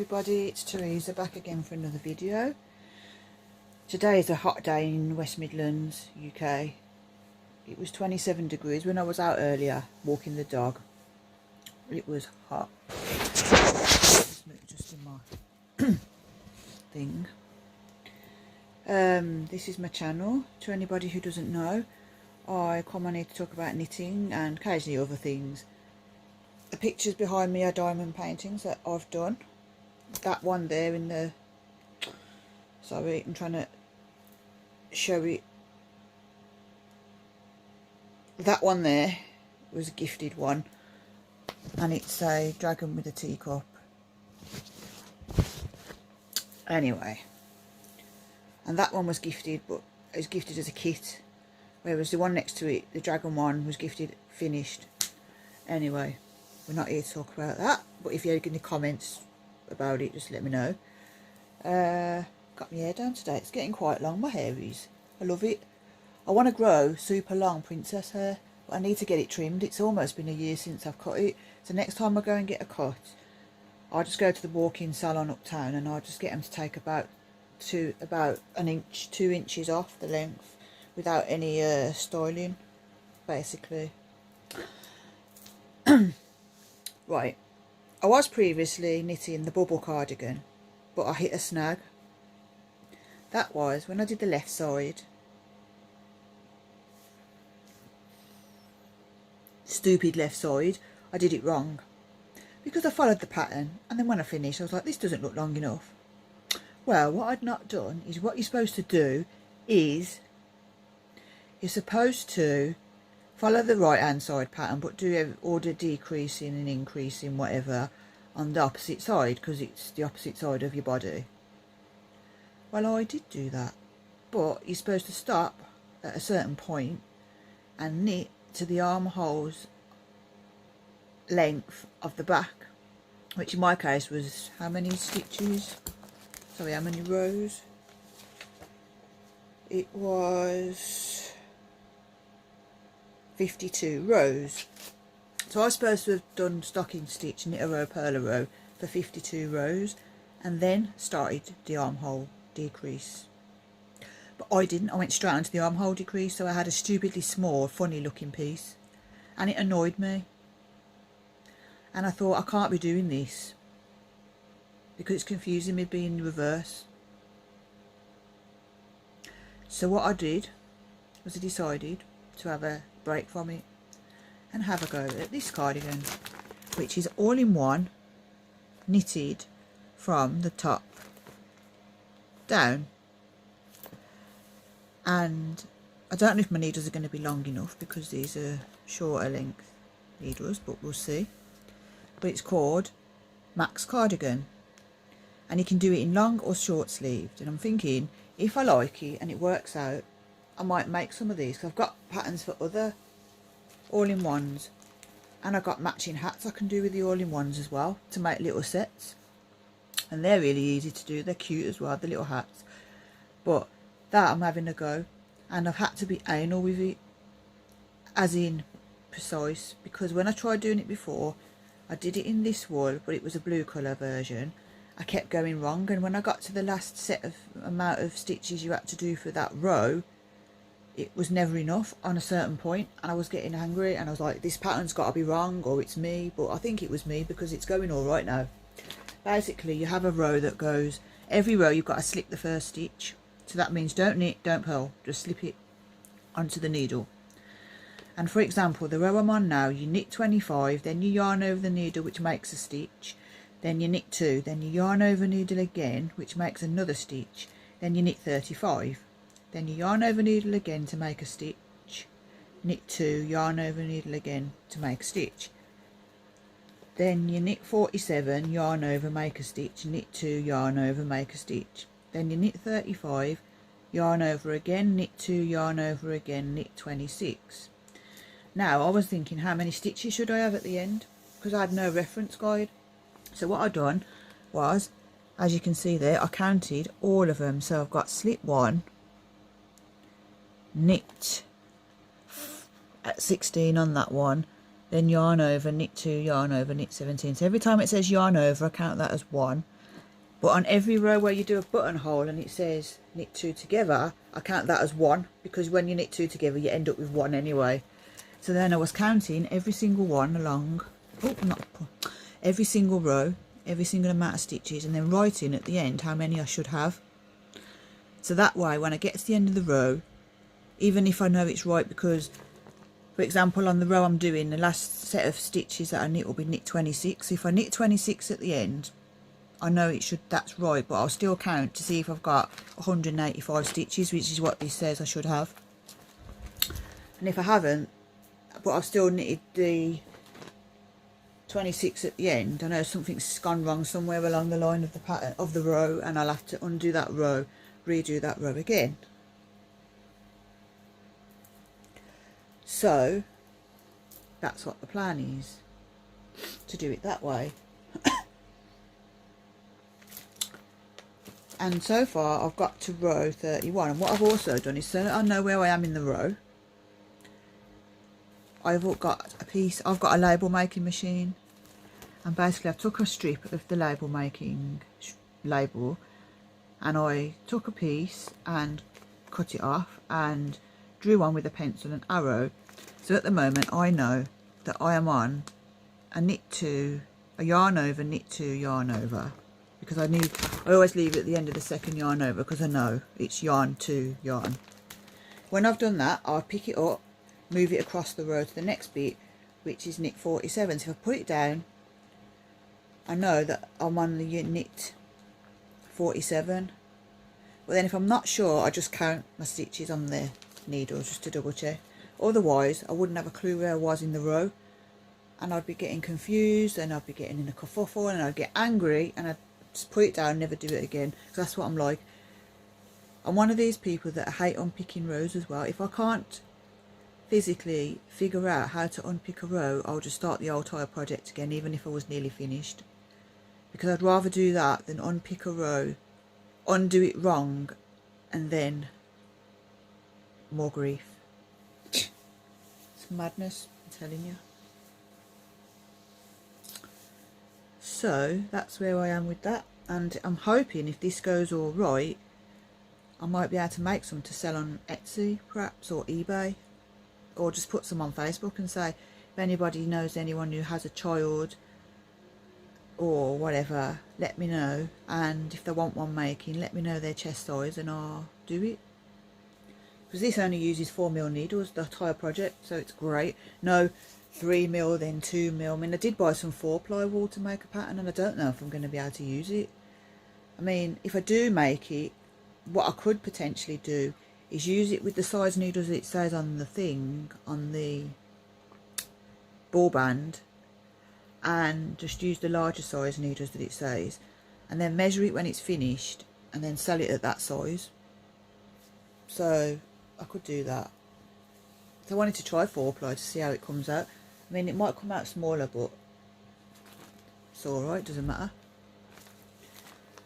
everybody, it's Teresa back again for another video. Today is a hot day in West Midlands, UK. It was 27 degrees when I was out earlier walking the dog. It was hot. Just in my thing. This is my channel. To anybody who doesn't know, I come on here to talk about knitting and occasionally other things. The pictures behind me are diamond paintings that I've done. That one there in the... Sorry, I'm trying to show it. That one there was a gifted one. And it's a dragon with a teacup. Anyway. And that one was gifted, but it was gifted as a kit. Whereas the one next to it, the dragon one, was gifted finished. Anyway. We're not here to talk about that, but if you have any comments about it, just let me know. Got my hair down today. It's getting quite long, my hair is. I love it. I want to grow super long princess hair, but I need to get it trimmed. It's almost been a year since I've cut it. So next time I go and get a cut, I'll just go to the walk-in salon uptown and I'll just get them to take about an inch, 2 inches off the length without any styling, basically. Right, I was previously knitting the bubble cardigan, but I hit a snag. That was when I did the left side. Stupid left side, I did it wrong. Because I followed the pattern, and then when I finished I was like, this doesn't look long enough. Well, what I'd not done is what you're supposed to do is, you're supposed to follow the right hand side pattern, but do all the decreasing and increasing whatever on the opposite side, because it's the opposite side of your body. Well, I did do that, but you're supposed to stop at a certain point and knit to the armholes length of the back, which in my case was how many stitches? Sorry, how many rows? It was 52 rows. So I was supposed to have done stocking stitch, knit a row, purl a row for 52 rows, and then started the armhole decrease. But I didn't. I went straight onto the armhole decrease, so I had a stupidly small, funny looking piece, and it annoyed me. And I thought, I can't be doing this because it's confusing me being reverse. So what I did was I decided to have a break from it and have a go at this cardigan, which is all in one, knitted from the top down. And I don't know if my needles are going to be long enough because these are shorter length needles, but we'll see. But it's called Max Cardigan, and you can do it in long or short sleeved. And I'm thinking, if I like it and it works out, I might make some of these, because I've got patterns for other all-in-ones, and I've got matching hats I can do with the all-in-ones as well to make little sets, and they're really easy to do. They're cute as well, the little hats. But that I'm having a go, and I've had to be anal with it, as in precise, because when I tried doing it before, I did it in this wool, but it was a blue colour version. I kept going wrong, and when I got to the last set of amount of stitches you had to do for that row, it was never enough on a certain point, and I was getting angry, and I was like, this pattern's got to be wrong, or it's me. But I think it was me, because it's going all right now. Basically, you have a row that goes, every row you've got to slip the first stitch, so that means don't knit, don't purl, just slip it onto the needle. And for example, the row I'm on now, you knit 25, then you yarn over the needle, which makes a stitch, then you knit 2, then you yarn over needle again, which makes another stitch, then you knit 35. Then you yarn over needle again to make a stitch, knit 2, yarn over needle again to make a stitch. Then you knit 47, yarn over, make a stitch, knit 2, yarn over, make a stitch. Then you knit 35, yarn over again, knit 2, yarn over again, knit 26. Now I was thinking, how many stitches should I have at the end? Because I had no reference guide. So what I done was, as you can see there, I counted all of them. So I've got slip 1, knit at 16 on that one, then yarn over, knit 2, yarn over, knit 17. So every time it says yarn over, I count that as 1, But on every row where you do a buttonhole and it says knit 2 together, I count that as 1, because when you knit 2 together you end up with 1 anyway. So then I was counting every single one along, every single row, every single amount of stitches, and then writing at the end how many I should have. So that way when I get to the end of the row, even if I know it's right, because for example on the row I'm doing, the last set of stitches that I knit will be knit 26. If I knit 26 at the end, I know it should, that's right, but I'll still count to see if I've got 185 stitches, which is what this says I should have. And if I haven't, but I've still knitted the 26 at the end, I know something's gone wrong somewhere along the line of the pattern of the row, and I'll have to undo that row, redo that row again. So that's what the plan is, to do it that way. And so far I've got to row 31, and what I've also done is, so that I know where I am in the row, I've got a label making machine, and basically I took a strip of the label making label, and I took a piece and cut it off and drew on with a pencil and arrow. So at the moment I know that I am on a knit 2, a yarn over, knit 2, yarn over, because I always leave it at the end of the second yarn over, because I know it's yarn 2 yarn. When I've done that, I'll pick it up, move it across the row to the next bit, which is knit 47. So if I put it down, I know that I'm on the knit 47. But then if I'm not sure, I just count my stitches on the needle just to double check. Otherwise I wouldn't have a clue where I was in the row, and I'd be getting confused, and I'd be getting in a kerfuffle, and I'd get angry, and I'd just put it down, never do it again, because that's what I'm like. I'm one of these people that hate unpicking rows as well. If I can't physically figure out how to unpick a row, I'll just start the entire project again, even if I was nearly finished, because I'd rather do that than unpick a row, undo it wrong, and then more grief. It's madness, I'm telling you. So that's where I am with that, and I'm hoping if this goes all right, I might be able to make some to sell on Etsy perhaps, or eBay, or just put some on Facebook and say, if anybody knows anyone who has a child or whatever, let me know, and if they want one making, let me know their chest size and I'll do it. Because this only uses 4mm needles, the entire project, so it's great. No 3mm, then 2mm. I mean, I did buy some 4-ply wool to make a pattern, and I don't know if I'm going to be able to use it. I mean, if I do make it, what I could potentially do is use it with the size needles that it says on the thing, on the ball band, and just use the larger size needles that it says, and then measure it when it's finished, and then sell it at that size. So I could do that. So I wanted to try 4-ply to see how it comes out. I mean, it might come out smaller, but it's alright, doesn't matter.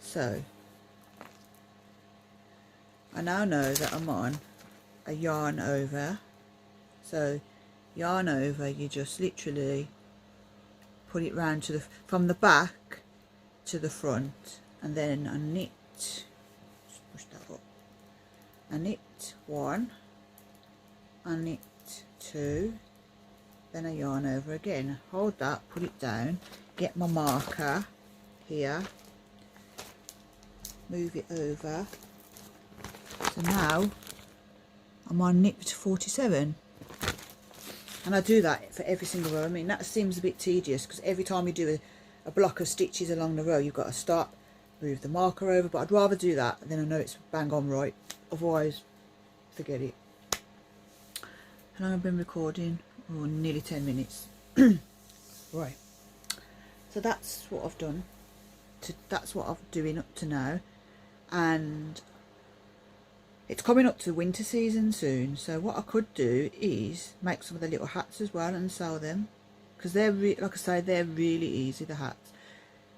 So I now know that I'm on a yarn over. So yarn over, you just literally put it round to the, from the back to the front, and then I knit, just push that up, I knit 1, I knit 2, then I yarn over again, hold that, put it down, get my marker here, move it over. So now I'm on knit 47, and I do that for every single row. I mean, that seems a bit tedious, because every time you do a block of stitches along the row, you've got to stop, move the marker over, but I'd rather do that, then I know it's bang on right, otherwise forget it. How long have I been recording? Oh, nearly 10 minutes. Right, so that's what I've done, that's what I'm doing up to now, and it's coming up to winter season soon, so what I could do is make some of the little hats as well and sell them, because they're like I say, they're really easy, the hats.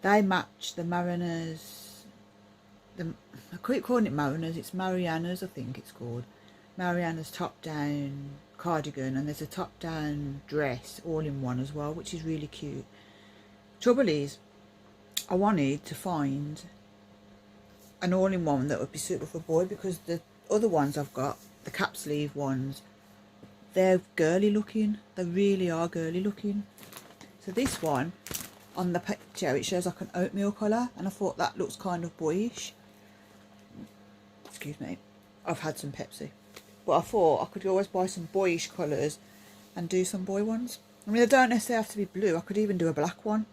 They match the Mariners, I keep calling it Mariners, it's Mariana's, I think it's called. Mariana's top down cardigan, and there's a top down dress all in one as well, which is really cute. Trouble is, I wanted to find an all-in-one that would be suitable for a boy, because the other ones I've got, the cap sleeve ones, they're girly looking. They really are girly looking. So this one, on the picture, it shows like an oatmeal colour, and I thought that looks kind of boyish. Excuse me, I've had some Pepsi. But I thought I could always buy some boyish colours and do some boy ones. I mean, they don't necessarily have to be blue. I could even do a black one.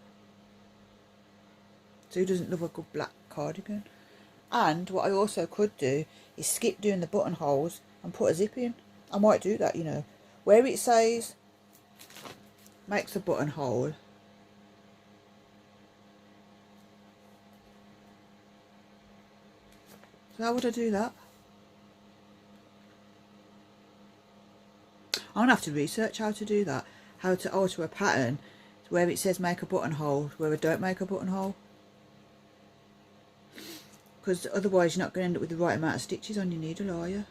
So who doesn't love a good black cardigan? And what I also could do is skip doing the buttonholes and put a zip in. I might do that, you know. Where it says makes a buttonhole, so how would I do that? I'm going to have to research how to do that. How to alter a pattern where it says make a buttonhole, where I don't make a buttonhole. Because otherwise you're not going to end up with the right amount of stitches on your needle, are you?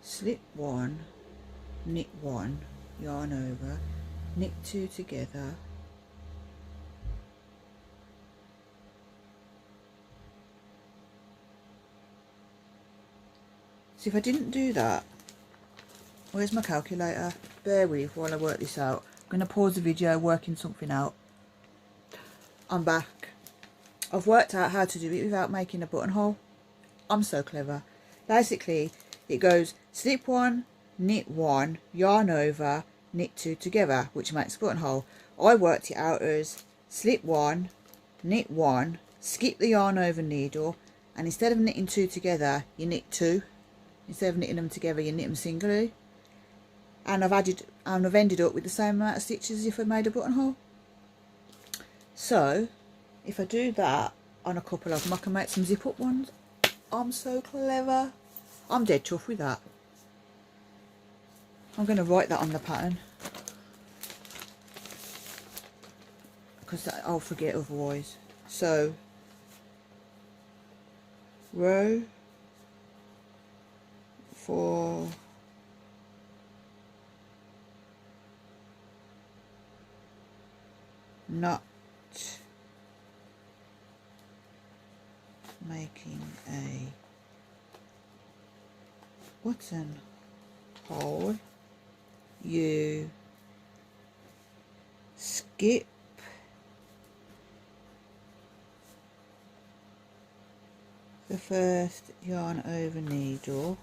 Slip one, knit one, yarn over, knit two together, so if I didn't do that, where's my calculator? Bear with while I work this out. I'm going to pause the video working something out. I'm back. I've worked out how to do it without making a buttonhole. I'm so clever. Basically it goes slip one, knit one, yarn over, knit two together, which makes a buttonhole. I worked it out as slip one, knit one, skip the yarn over needle, and instead of knitting two together you knit two. Instead of knitting them together you knit them singly, and I've ended up with the same amount of stitches as if I made a buttonhole. So if I do that on a couple of them, I can make some zip up ones. I'm so clever. I'm dead tough with that. I'm going to write that on the pattern, because I'll forget otherwise. So row 4, not making a buttonhole, you skip the first yarn over needle,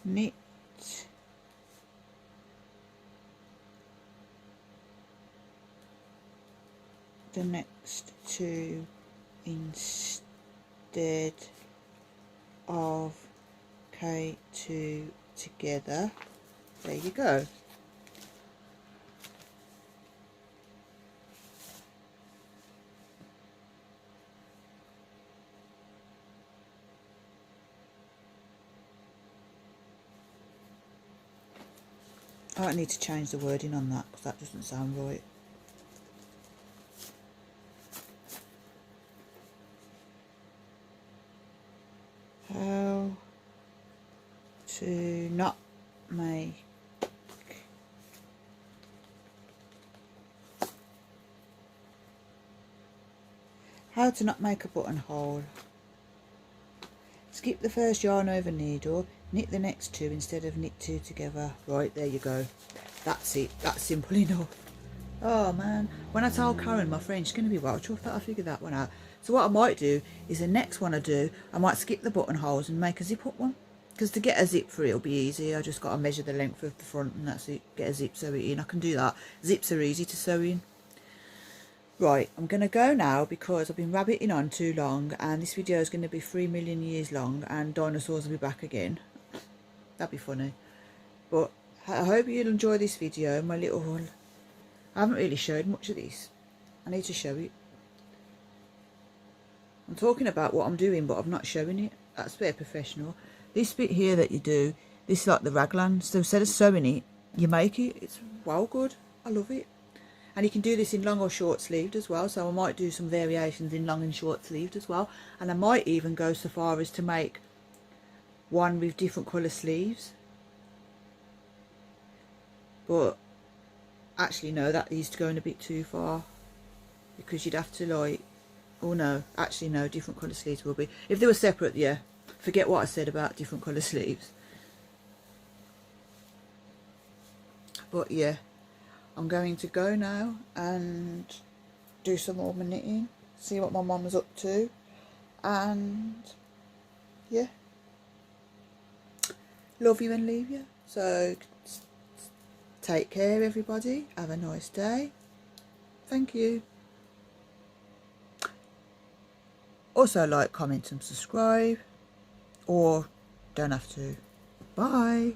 knit the next two instead of K2 together. There you go. Oh, I need to change the wording on that because that doesn't sound right. How to not make a buttonhole. Skip the first yarn over needle, knit the next two instead of knit two together. Right, there you go. That's it. That's simple enough. Oh man, when I tell Karen, my friend, she's going to be well chuffed that I figured that one out. So what I might do is the next one I do, I might skip the buttonholes and make a zip up one. Because to get a zip for it will be easy. I just got to measure the length of the front and that's it. Get a zip, sew it in. I can do that. Zips are easy to sew in. Right, I'm going to go now because I've been rabbiting on too long and this video is going to be 3 million years long and dinosaurs will be back again. That'd be funny. But I hope you'll enjoy this video, my little one. I haven't really showed much of this. I need to show it. I'm talking about what I'm doing but I'm not showing it. That's very professional. This bit here that you do, this is like the raglan. So instead of sewing it, you make it. It's well good. I love it. And you can do this in long or short sleeved as well. So I might do some variations in long and short sleeved as well. And I might even go so far as to make one with different colour sleeves, but actually no, that is going a bit too far, because you'd have to like, oh no, actually no, different colour sleeves will be, if they were separate, yeah, forget what I said about different colour sleeves. But yeah, I'm going to go now and do some more knitting, see what my mum's up to, and yeah, love you and leave you. So take care everybody, have a nice day, thank you. Also like, comment and subscribe, or don't have to. Bye.